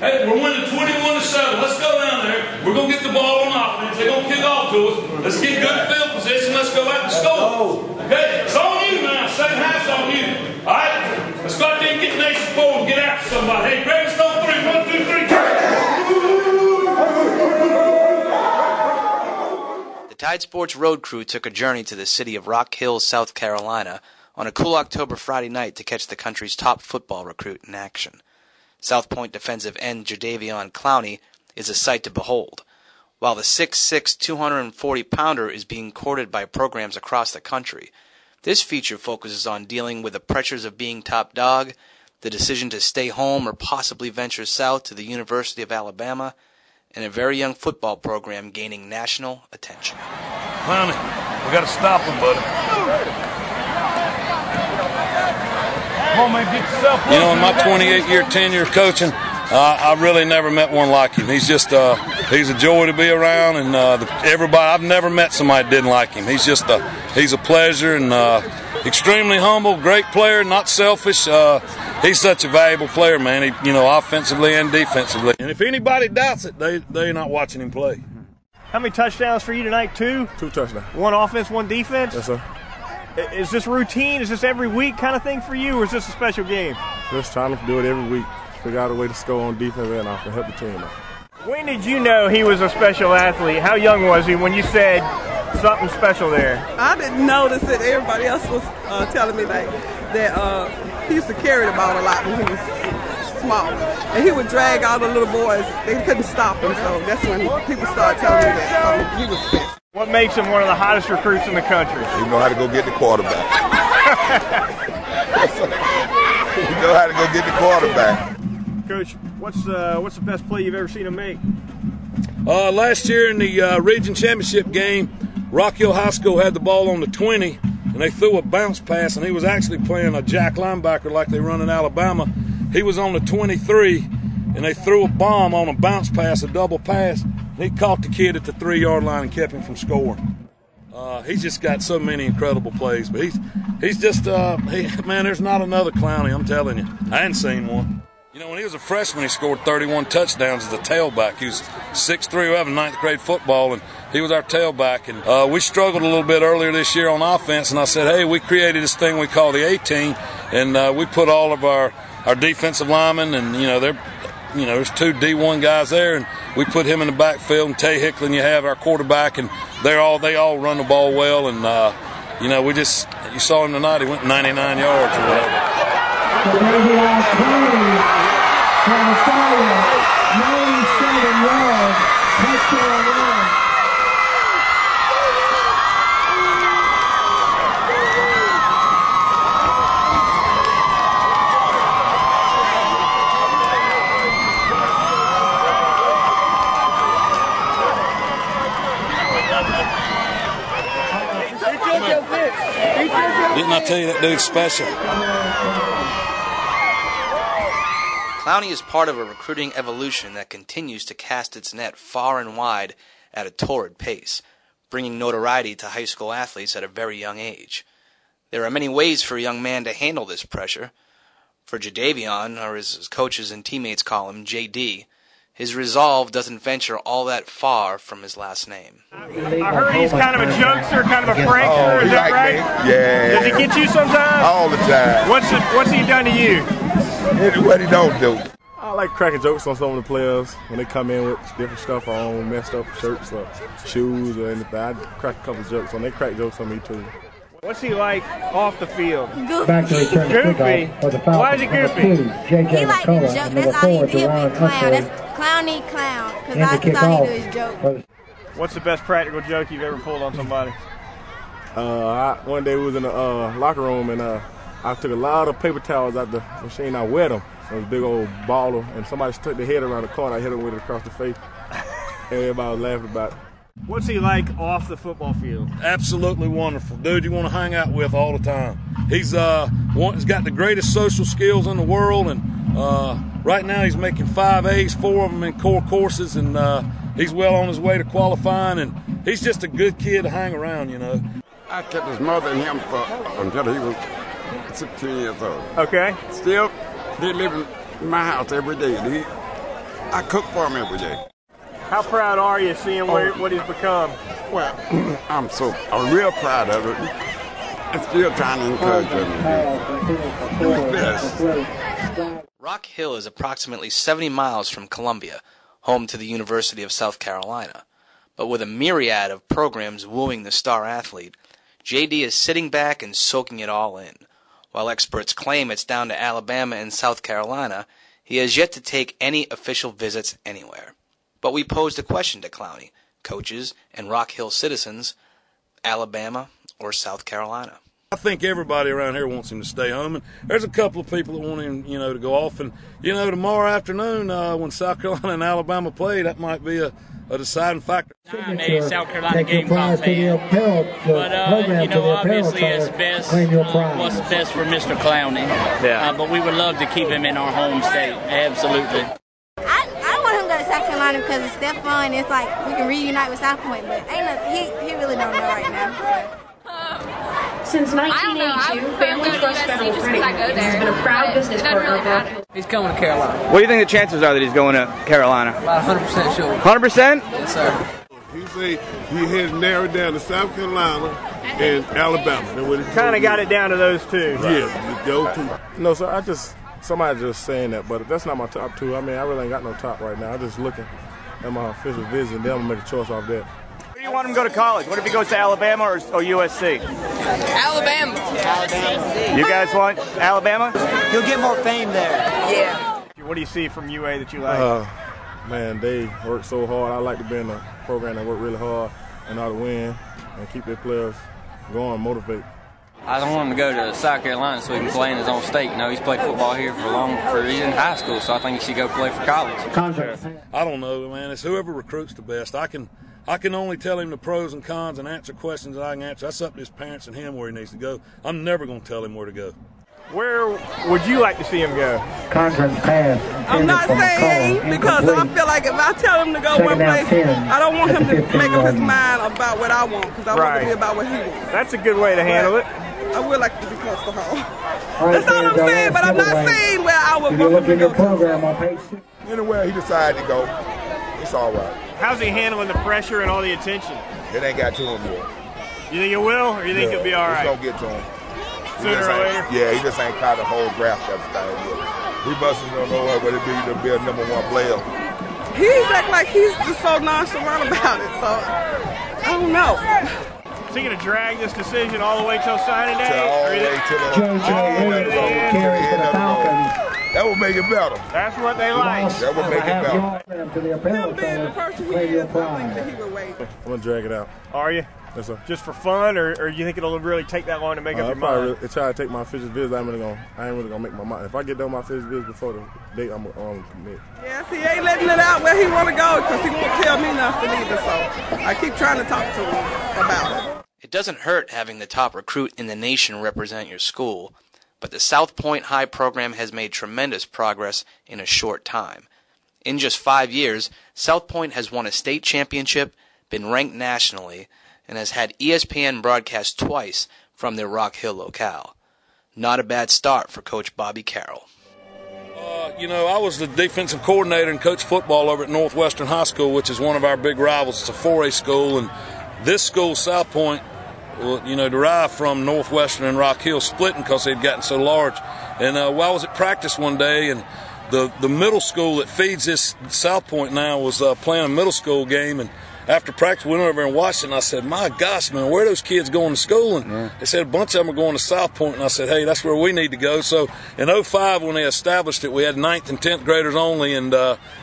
Hey, we're winning 21-7. Let's go down there. We're going to get the ball on offense. They're going to kick off to us. Let's get good field position. Let's go out and score. Okay? It's on you now. Second half's on you. All right? Let's go out there and get nation forward and get after somebody. Hey, grab us on 3. 1, 2, 3. The TideSports Road Crew took a journey to the city of Rock Hill, South Carolina, on a cool October Friday night to catch the country's top football recruit in action. South Pointe defensive end Jadeveon Clowney is a sight to behold. While the 6'6", 240-pounder is being courted by programs across the country, this feature focuses on dealing with the pressures of being top dog, the decision to stay home or possibly venture south to the University of Alabama, and a very young football program gaining national attention. Clowney, we got to stop him, buddy. Come on, man, get yourself up. You know, in my 28-year tenure coaching, I really never met one like him. He's just he's a joy to be around, and everybody. I've never met somebody that didn't like him. He's just he's a pleasure and extremely humble, great player, not selfish. He's such a valuable player, man. He, you know, offensively and defensively. And if anybody doubts it, they're not watching him play. How many touchdowns for you tonight? 2? 2 touchdowns. 1 offense, 1 defense? Yes, sir. Is this routine? Is this every week kind of thing for you, or is this a special game? Just trying to do it every week. Figure out a way to score on defense and offense, help the team out. When did you know he was a special athlete? How young was he when you said something special there? I didn't notice it. Everybody else was telling me like that he used to carry the ball a lot when he was small. And he would drag all the little boys. They couldn't stop him, so that's when people started telling me that he was special. What makes him one of the hottest recruits in the country? He know how to go get the quarterback. He know how to go get the quarterback. Coach, what's the best play you've ever seen him make? Last year in the region championship game, Rock Hill High School had the ball on the 20, and they threw a bounce pass, and he was actually playing a jack linebacker like they run in Alabama. He was on the 23, and they threw a bomb on a bounce pass, a double pass. He caught the kid at the 3-yard line and kept him from scoring. He's just got so many incredible plays, but he's just man, there's not another Clowney, I'm telling you. I hadn't seen one. You know, when he was a freshman, he scored 31 touchdowns as a tailback. He was 6'3", we have 9th grade football, and he was our tailback. And we struggled a little bit earlier this year on offense, and I said, hey, we created this thing we call the A-team, and we put all of our defensive linemen, and, there's 2 D1 guys there, and we put him in the backfield, and Tay Hicklin, you have our quarterback, and they all run the ball well, and, you saw him tonight, he went 99 yards or whatever. Jadeveon Clowney from the fire, 97 yards, touchdown run. Didn't I tell you that dude's special? Clowney is part of a recruiting evolution that continues to cast its net far and wide at a torrid pace, bringing notoriety to high school athletes at a very young age. There are many ways for a young man to handle this pressure. For Jadeveon, or as his coaches and teammates call him, JD, his resolve doesn't venture all that far from his last name. I heard he's kind of a jokester, kind of a prankster, is that right? Me? Yeah. Does he get you sometimes? All the time. What's he done to you? What he don't do. I like cracking jokes on some of the players when they come in with different stuff on, messed up shirts or shoes or anything. I crack a couple jokes on. They crack jokes on me too. What's he like off the field? Goofy. Goofy? Why is he goofy? He like to joke. That's all he did with clown. That's Clowny Clown. Because that's all he do is joke. What's the best practical joke you've ever pulled on somebody? One day we was in the locker room and I took a lot of paper towels out the machine. I wet them. It was a big old baller, and somebody stuck their head around the corner. I hit him with it across the face. And everybody was laughing about it. What's he like off the football field? Absolutely wonderful. Dude you want to hang out with all the time. He's got the greatest social skills in the world, and right now he's making 5 A's, 4 of them in core courses, and he's well on his way to qualifying, and he's just a good kid to hang around, you know. I kept his mother and him until he was 16 years old. Okay. Still, they live in my house every day. I cook for him every day. How proud are you seeing what he's become? Well, I'm real proud of it. I'm still trying to encourage him to do his best. Rock Hill is approximately 70 miles from Columbia, home to the University of South Carolina. But with a myriad of programs wooing the star athlete, JD is sitting back and soaking it all in. While experts claim it's down to Alabama and South Carolina, he has yet to take any official visits anywhere. But we posed a question to Clowney, coaches, and Rock Hill citizens: Alabama or South Carolina? I think everybody around here wants him to stay home, and there's a couple of people that want him, to go off. And tomorrow afternoon when South Carolina and Alabama play, that might be a deciding factor. I'm a South Carolina Gamecock fan, but obviously it's best what's best for Mr. Clowney. Yeah. But we would love to keep him in our home state. Absolutely. I want him to go to South Carolina because it's that fun. It's like we can reunite with South Pointe, but he really don't know right now. So. Since 1982, Family Trust Federal Credit Union has been a proud business partner. He's going to Carolina. What do you think the chances are that he's going to Carolina? About 100% sure. 100%? Yes, sir. He said he has narrowed down to South Carolina and Alabama. Kind of got it down to those two. Yeah, those two. No, so somebody just saying that, but that's not my top two. I mean, I really ain't got no top right now. I'm just looking at my official visit, and then I'm going to make a choice off that. Where do you want him to go to college? What if he goes to Alabama or USC? Alabama. You guys want Alabama? You'll get more fame there. Yeah. What do you see from UA that you like? Man, they work so hard. I like to be in a program that work really hard and ought to win and keep their players going, motivate. I don't want him to go to South Carolina so he can play in his own state. He's played football here he's in high school, so I think he should go play for college. I don't know, man. It's whoever recruits the best. I can only tell him the pros and cons and answer questions that I can answer. That's up to his parents and him where he needs to go. I'm never going to tell him where to go. Where would you like to see him go? Contract pass. I'm not saying because I feel like if I tell him to go one place, I don't want him to make up his mind about what I want because I want to be about what he wants. That's a good way to handle it. I would like to be close to home. That's all I'm saying, but I'm not saying where I would want him to go. Anywhere he decided to go, it's all right. How's he handling the pressure and all the attention? It ain't got to him yet. You think it will, or you think it'll be all right? It's going to get to him. Sooner or later? Yeah, he just ain't caught the whole draft everything yet. He must don't know what it be to be a number one player. He's acting like he's just so nonchalant about it, so I don't know. Is he going to drag this decision all the way till signing day? All the way to the end. That would make it better. That's what they like. That would make it better. Him being the person he is, I think that he would wait. I'm going to drag it out. Are you? Yes, sir. Just for fun, or do you think it'll really take that long to make up your mind? I try to take my official visit. I ain't really gonna make my mind. If I get done my official visit before the date, I'm gonna commit. Yes, he ain't letting it out where he want to go because he won't tell me nothing either. So I keep trying to talk to him about it. It doesn't hurt having the top recruit in the nation represent your school, but the South Pointe High program has made tremendous progress in a short time. In just 5 years, South Pointe has won a state championship, been ranked nationally, and has had ESPN broadcast twice from their Rock Hill locale. Not a bad start for Coach Bobby Carroll. I was the defensive coordinator and coached football over at Northwestern High School, which is one of our big rivals. It's a 4A school, and this school, South Pointe, derived from Northwestern and Rock Hill, splitting because they'd gotten so large. And while I was at practice one day, and the middle school that feeds this South Pointe now was playing a middle school game, and after practice, we went over and watched it, and I said, my gosh, man, where are those kids going to school? And they said a bunch of them are going to South Pointe, and I said, hey, that's where we need to go. So in 2005, when they established it, we had 9th and 10th graders only and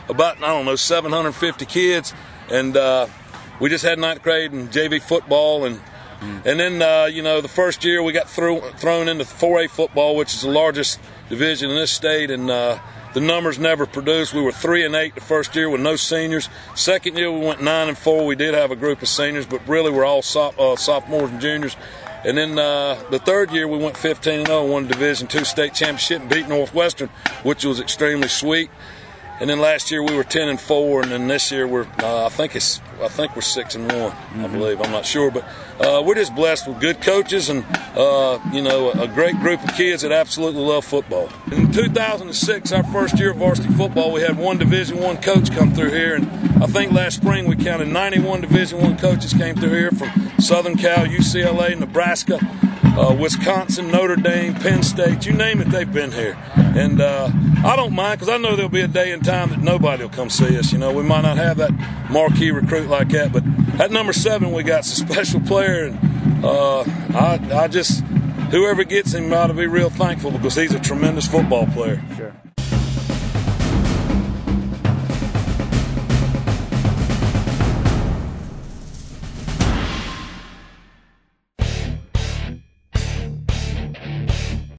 about, 750 kids. And we just had 9th grade and JV football. And then, the first year we got thrown into 4A football, which is the largest division in this state, and the numbers never produced. We were 3-8 the first year with no seniors. Second year we went 9-4. We did have a group of seniors, but really we're all sophomores and juniors. And then the third year we went 15-0, won Division II state championship and beat Northwestern, which was extremely sweet. And then last year we were 10-4, and then this year we're I think we're 6-1. I believe. I'm not sure, but we're just blessed with good coaches and a great group of kids that absolutely love football. In 2006, our first year of varsity football, we had one Division I coach come through here, and I think last spring we counted 91 Division I coaches came through here from Southern Cal, UCLA, Nebraska, Wisconsin, Notre Dame, Penn State, you name it, they've been here. And I don't mind, because I know there'll be a day and time that nobody will come see us. We might not have that marquee recruit like that, but at number 7 we got a special player, and I just, whoever gets him ought to be real thankful, because he's a tremendous football player. Sure.